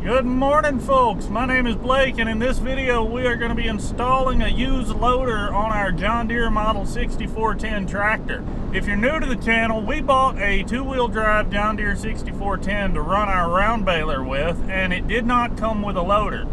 Good morning, folks. My name is Blake, and in this video we are going to be installing a used loader on our John Deere model 6410 tractor. If you're new to the channel, we bought a two-wheel drive John Deere 6410 to run our round baler with, and it did not come with a loader.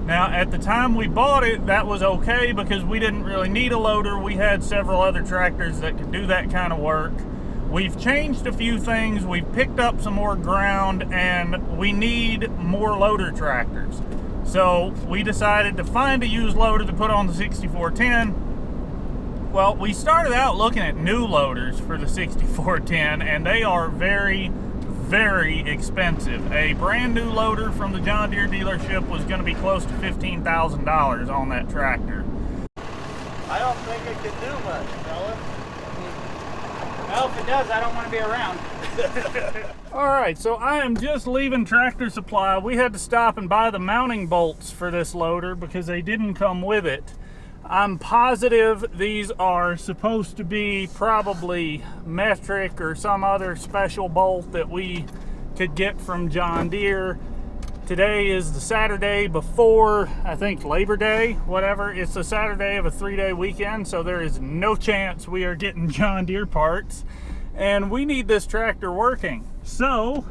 Now, at the time we bought it, that was okay because we didn't really need a loader. We had several other tractors that could do that kind of work. We've changed a few things, we've picked up some more ground, and we need more loader tractors. So we decided to find a used loader to put on the 6410. Well, we started out looking at new loaders for the 6410, and they are very, very expensive. A brand new loader from the John Deere dealership was going to be close to $15,000 on that tractor. I don't think it can do much, fella. Well, if it does, I don't want to be around. Alright, so I am just leaving Tractor Supply. We had to stop and buy the mounting bolts for this loader because they didn't come with it. I'm positive these are supposed to be probably metric or some other special bolt that we could get from John Deere. Today is the Saturday before, I think, Labor Day, whatever. It's the Saturday of a 3-day weekend, so there is no chance we are getting John Deere parts. And we need this tractor working. So,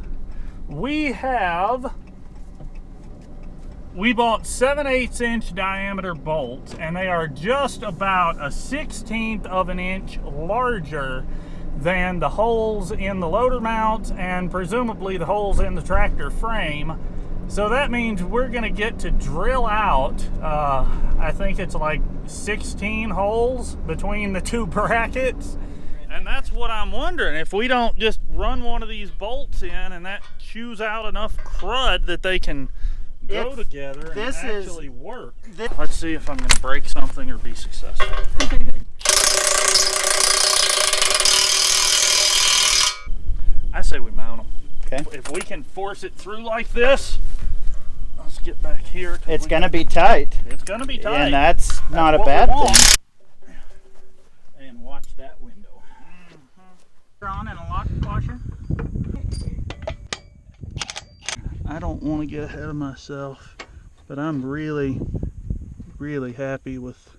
we bought 7/8 inch diameter bolts, and they are just about a 1/16 of an inch larger than the holes in the loader mounts and presumably the holes in the tractor frame. So that means we're going to get to drill out, I think it's like 16 holes between the two brackets. And that's what I'm wondering, if we don't just run one of these bolts in and that chews out enough crud that they can go together and actually work. Let's see if I'm going to break something or be successful. I say we mount them. Okay. If we can force it through like this, let's get back here. It's going to be tight. It's going to be tight. And that's not a bad thing. And watch that window. On and a lock washer. I don't want to get ahead of myself, but I'm really, really happy with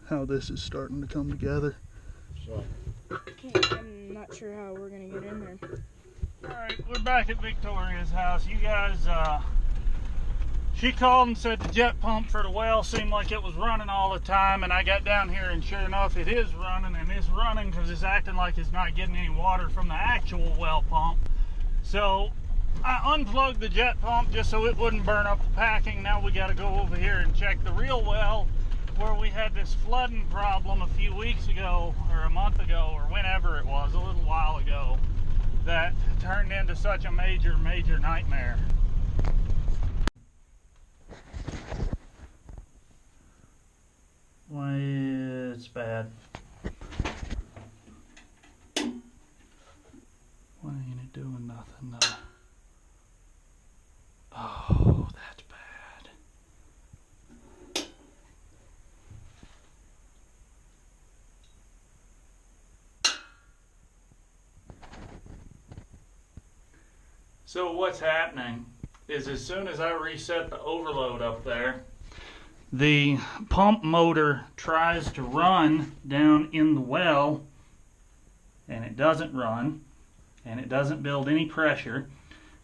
how this is starting to come together. Okay, I'm not sure how we're going to get in there. Alright, we're back at Victoria's house. You guys, she called and said the jet pump for the well seemed like it was running all the time, and I got down here and sure enough it is running, and it's running because it's acting like it's not getting any water from the actual well pump. So I unplugged the jet pump just so it wouldn't burn up the packing. Now we got to go over here and check the real well where we had this flooding problem a few weeks ago, or a month ago, or whenever it was, a little while ago, that turned into such a major, major nightmare. Why, it's bad. Why ain't it doing nothing though? Oh, that's bad. So what's happening is as soon as I reset the overload up there, the pump motor tries to run down in the well, and it doesn't run, and it doesn't build any pressure,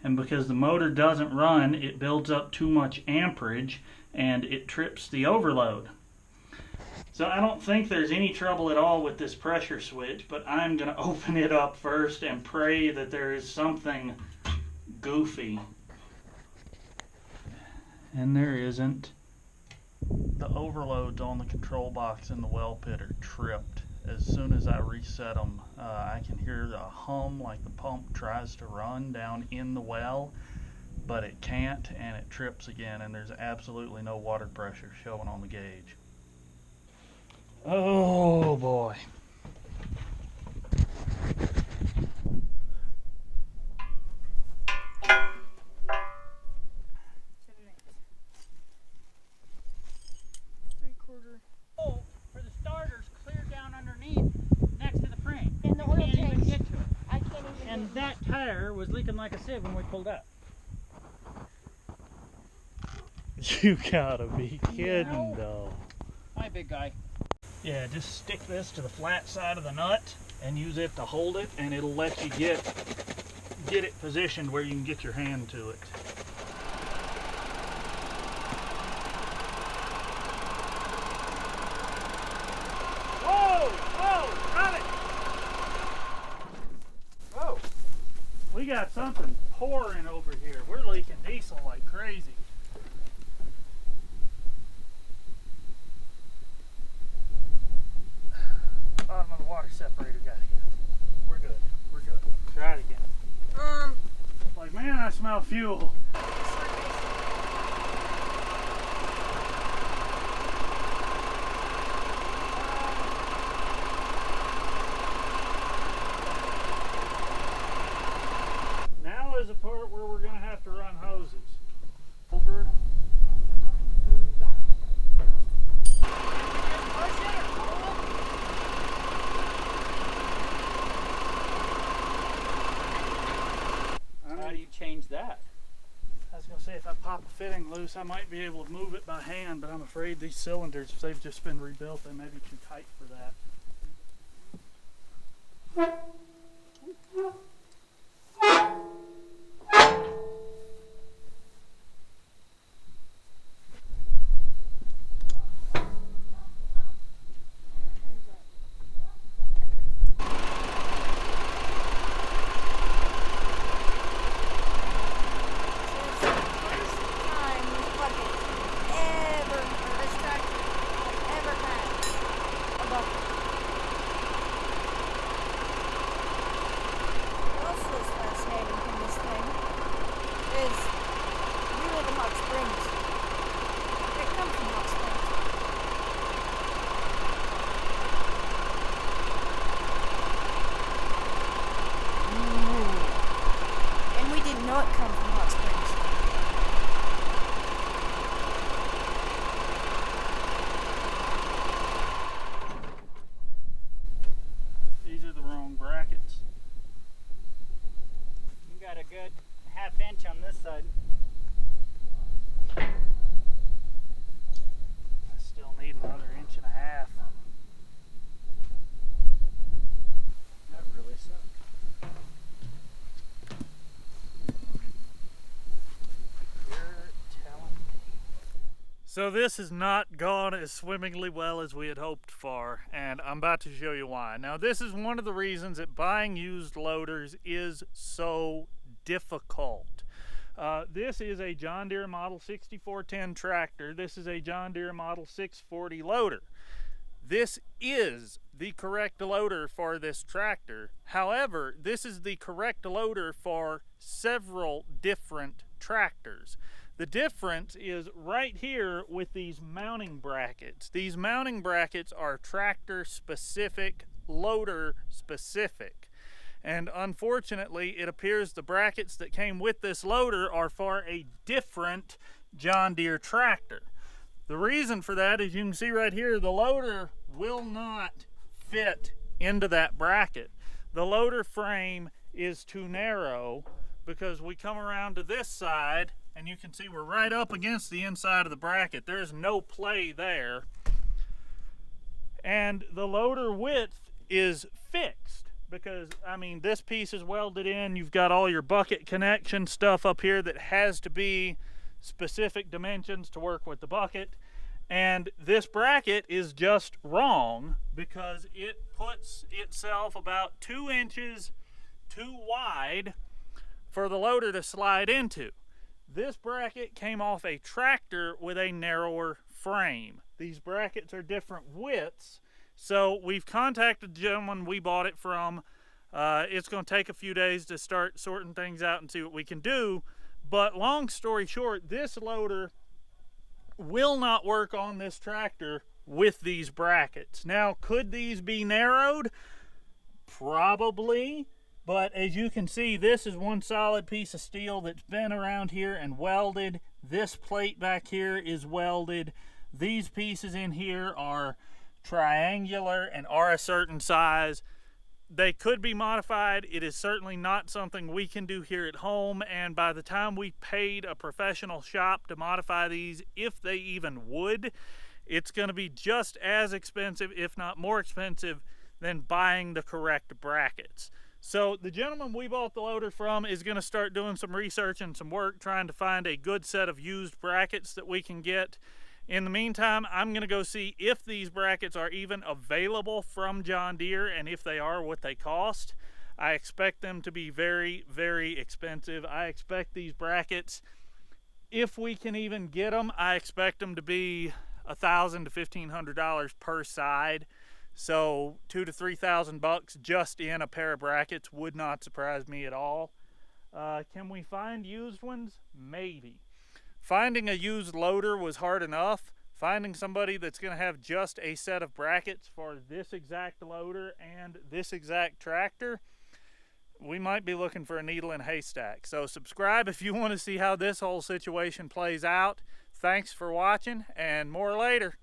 and because the motor doesn't run, it builds up too much amperage and it trips the overload. So I don't think there's any trouble at all with this pressure switch, but I'm going to open it up first and pray that there is something goofy. And there isn't. The overloads on the control box in the well pit are tripped. As soon as I reset them, I can hear the hum like the pump tries to run down in the well, but it can't, and it trips again, and there's absolutely no water pressure showing on the gauge. Oh boy. For the starters, clear down underneath, next to the frame. And the oil Can't even tank. get to it. I can't even. And that tire was leaking like a sieve when we pulled up. You gotta be kidding, though. Hi, big guy. Yeah, just stick this to the flat side of the nut and use it to hold it, and it'll let you get it positioned where you can get your hand to it. Whoa! Whoa! Got it! Whoa! We got something pouring over here. We're leaking diesel like crazy. Bottom of the water separator got hit. We're good. We're good. Try it again. Like, man, I smell fuel. Now is the part where we're gonna have to run hoses. Over. How do you change that? I was going to say, if I pop a fitting loose, I might be able to move it by hand, but I'm afraid these cylinders, if they've just been rebuilt, they may be too tight for that. These are the wrong brackets. You got a good ½ inch on this side. I still need another 1.5 inches. That really sucks. You're telling me. So this has not gone as swimmingly well as we had hoped for, and I'm about to show you why. Now, this is one of the reasons that buying used loaders is so difficult. This is a John Deere Model 6410 tractor. This is a John Deere Model 640 loader. This is the correct loader for this tractor. However, this is the correct loader for several different tractors. The difference is right here with these mounting brackets. These mounting brackets are tractor specific, loader specific. And unfortunately, it appears the brackets that came with this loader are for a different John Deere tractor. The reason for that is you can see right here, the loader will not fit into that bracket. The loader frame is too narrow because we come around to this side and you can see we're right up against the inside of the bracket. There's no play there. And the loader width is fixed because, I mean, this piece is welded in. You've got all your bucket connection stuff up here that has to be specific dimensions to work with the bucket. And this bracket is just wrong because it puts itself about 2 inches too wide for the loader to slide into. This bracket came off a tractor with a narrower frame. These brackets are different widths, so we've contacted the gentleman we bought it from. It's going to take a few days to start sorting things out and see what we can do, but long story short, this loader will not work on this tractor with these brackets. Now, could these be narrowed? Probably. But as you can see, this is one solid piece of steel that's been around here and welded. This plate back here is welded. These pieces in here are triangular and are a certain size. they could be modified. It is certainly not something we can do here at home, and by the time we paid a professional shop to modify these, if they even would, it's going to be just as expensive, if not more expensive, than buying the correct brackets. So the gentleman we bought the loader from is going to start doing some research and some work trying to find a good set of used brackets that we can get. In the meantime, I'm going to go see if these brackets are even available from John Deere, and if they are, what they cost. I expect them to be very, very expensive. I expect these brackets, if we can even get them, I expect them to be $1,000 to $1,500 per side. So $2,000 to $3,000 just in a pair of brackets would not surprise me at all. Can we find used ones? Maybe. Finding a used loader was hard enough. Finding somebody that's going to have just a set of brackets for this exact loader and this exact tractor, we might be looking for a needle in a haystack. So subscribe if you want to see how this whole situation plays out. Thanks for watching, and more later.